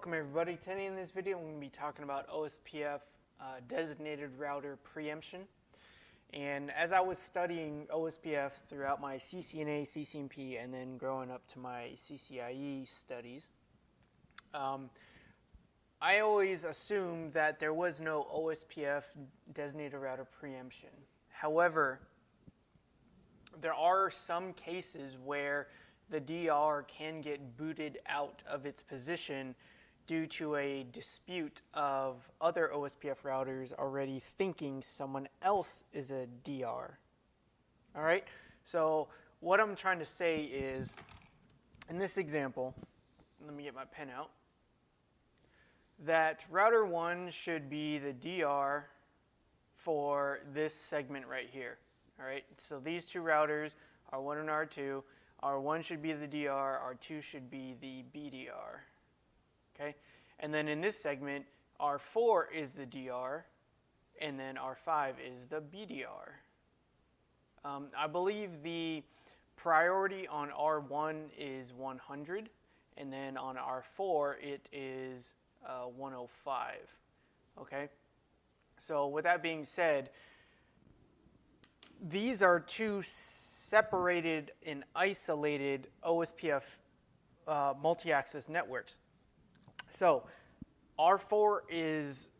Welcome everybody. Today in this video I'm going to be talking about OSPF designated router preemption. And as I was studying OSPF throughout my CCNA, CCNP, and then growing up to my CCIE studies, I always assumed that there was no OSPF designated router preemption. However, there are some cases where the DR can get booted out of its position due to a dispute of other OSPF routers already thinking someone else is a DR. All right, so what I'm trying to say is, in this example, let me get my pen out, that router 1 should be the DR for this segment right here. All right, so these two routers, R1 and R2, R1 should be the DR, R2 should be the BDR. Okay, and then in this segment, R4 is the DR, and then R5 is the BDR. I believe the priority on R1 is 100, and then on R4 it is 105. Okay, so with that being said, these are two separated and isolated OSPF multi-access networks. So R4 is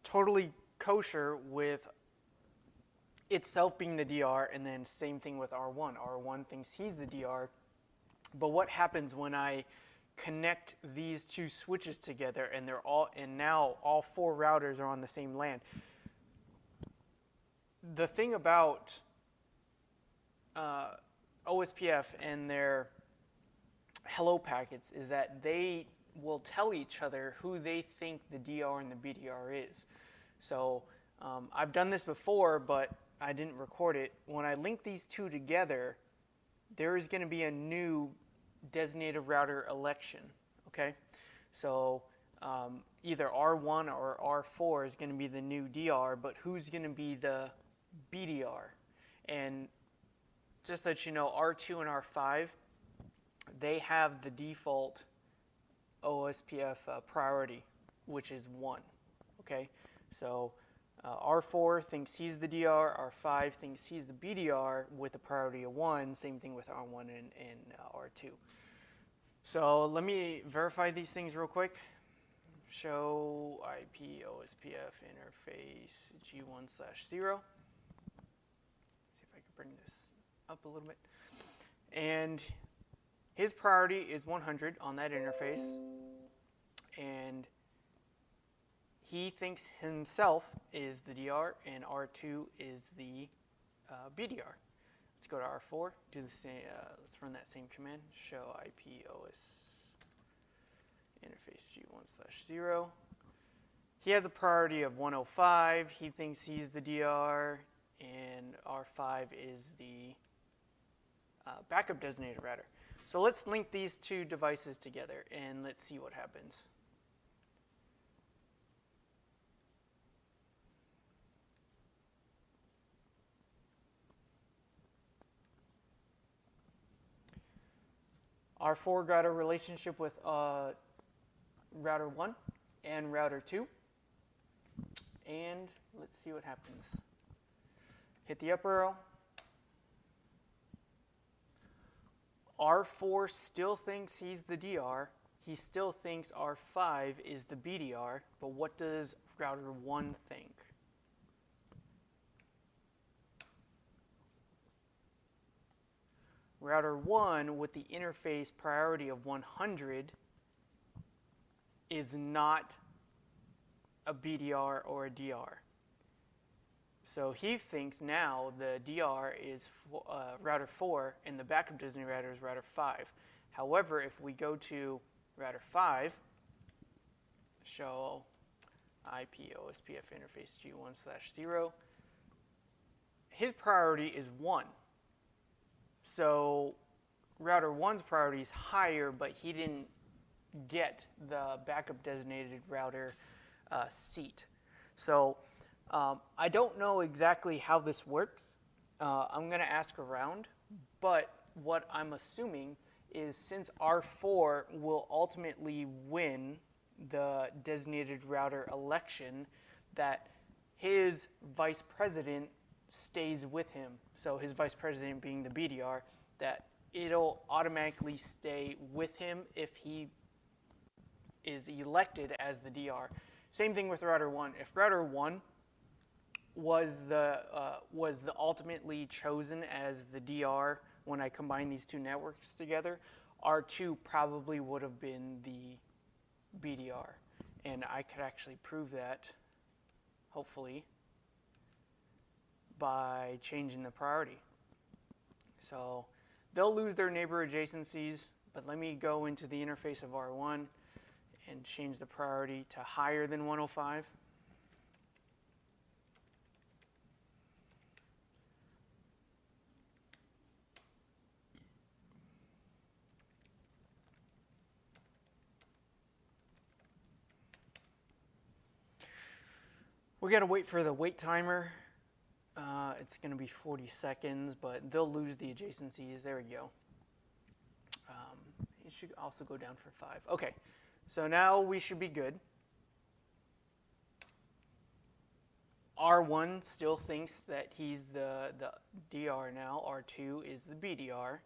totally kosher with itself being the DR, and then same thing with R1. R1 thinks he's the DR, but what happens when I connect these two switches together and now all four routers are on the same LAN? The thing about OSPF and their hello packets is that they will tell each other who they think the DR and the BDR is. So I've done this before, but I didn't record it. When I link these two together, there is going to be a new designated router election. Okay, so either R1 or R4 is going to be the new DR, but who's going to be the BDR? And just that you know, R2 and R5, they have the default OSPF priority, which is 1. Okay, so R4 thinks he's the DR, R5 thinks he's the BDR with a priority of 1. Same thing with R1 and R2. So let me verify these things real quick. Show IP OSPF interface G1/0. See if I can bring this up a little bit. And his priority is 100 on that interface, and he thinks himself is the DR and R2 is the BDR. Let's go to R4, do the same, let's run that same command, show IP OS interface G1/0. He has a priority of 105, he thinks he's the DR, and R5 is the backup designated router. So let's link these two devices together and let's see what happens. R4 got a relationship with router 1 and router 2. And let's see what happens. Hit the up arrow. R4 still thinks he's the DR. He still thinks R5 is the BDR, but what does router 1 think? Router 1 with the interface priority of 100 is not a BDR or a DR. So he thinks now the DR is router 4 and the backup designated router is router 5. However, if we go to router 5, show IP OSPF interface G1/0, his priority is 1. So router 1's priority is higher, but he didn't get the backup designated router seat. So I don't know exactly how this works. I'm going to ask around, but what I'm assuming is since R4 will ultimately win the designated router election, that his vice president stays with him. So his vice president being the BDR, that it'll automatically stay with him if he is elected as the DR. Same thing with router 1. If router 1 was the ultimately chosen as the DR when I combine these two networks together, R2 probably would have been the BDR. And I could actually prove that, hopefully, by changing the priority. So they'll lose their neighbor adjacencies, but let me go into the interface of R1 and change the priority to higher than 105. We got to wait for the wait timer. It's going to be 40 seconds, but they'll lose the adjacencies. There we go. It should also go down for 5. Okay, so now we should be good. R1 still thinks that he's the DR now. R2 is the BDR,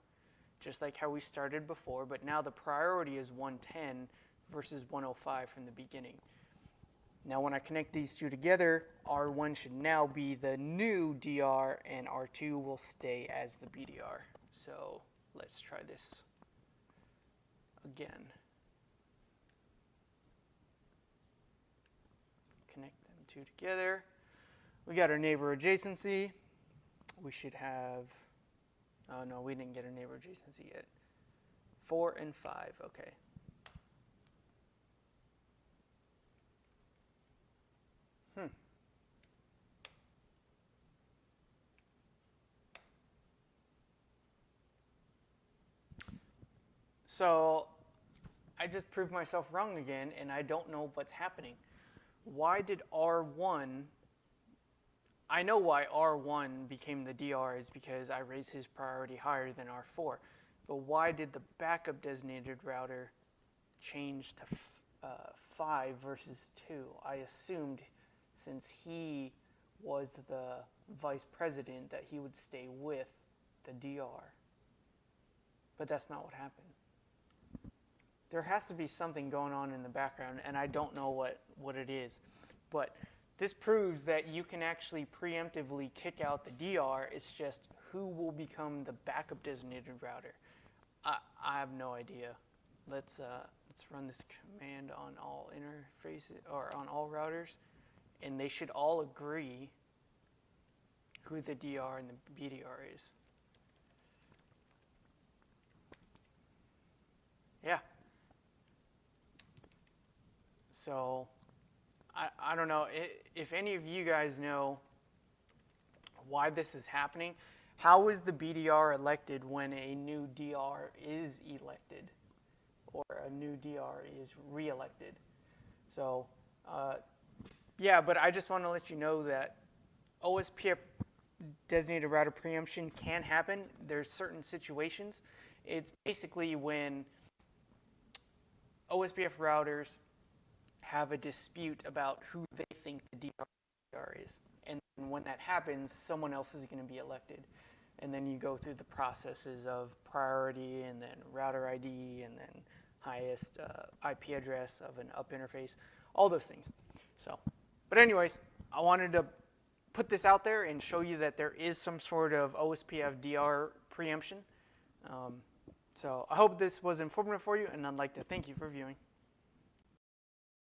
just like how we started before, but now the priority is 110 versus 105 from the beginning. Now when I connect these two together, R1 should now be the new DR and R2 will stay as the BDR. So let's try this again. Connect them two together. We got our neighbor adjacency. We should have, oh no, we didn't get a neighbor adjacency yet. 4 and 5, okay. So I just proved myself wrong again, and I don't know what's happening. Why did R1, I know why R1 became the DR is because I raised his priority higher than R4. But why did the backup designated router change to 5 versus 2? I assumed since he was the vice president that he would stay with the DR. But that's not what happened. There has to be something going on in the background, and I don't know what it is. But this proves that you can actually preemptively kick out the DR. It's just who will become the backup designated router. I have no idea. Let's run this command on all interfaces or on all routers, and they should all agree who the DR and the BDR is. Yeah. So I don't know if any of you guys know why this is happening. How is the BDR elected when a new DR is elected or a new DR is re-elected? So yeah, but I just want to let you know that OSPF designated router preemption can happen. There's certain situations. It's basically when OSPF routers have a dispute about who they think the DR is. And when that happens, someone else is going to be elected. And then you go through the processes of priority and then router ID and then highest IP address of an up interface, all those things. So, but anyways, I wanted to put this out there and show you that there is some sort of OSPF DR preemption. So I hope this was informative for you, and I'd like to thank you for viewing.